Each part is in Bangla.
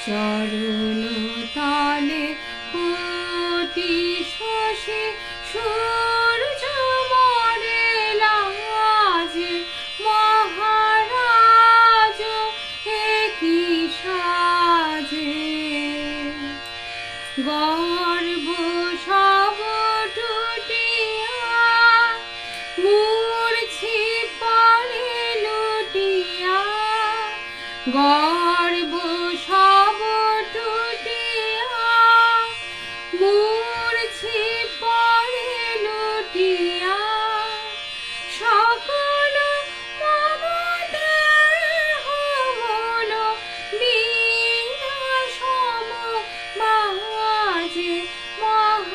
চরণ তলে কোটি শশী সূর্য মরে লাজে মহারাজ একি সাজে গর্ব সব টুটিয়া মূর্ছি পড়ে লুটিয়া গর্ব সব টুটিয়া মূর্ছি পড়ে লুটিয়া সকল মমদেহ মূল বীণা সম বাজে মহারাজ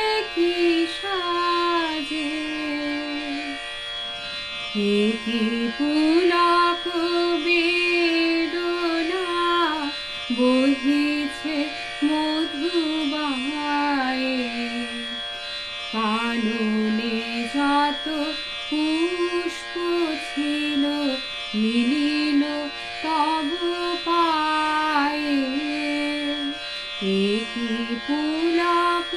একি সাজে একি পুলক বেদনা বহিছে মধুবায়ে কাননে যত পুষ্প ছিল মিলিল তব পায়ে একি পুলক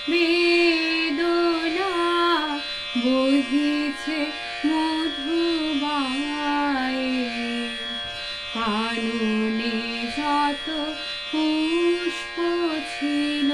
বেদনা বহিছে মধুবায়ে কাননে যত পুষ্প ছিল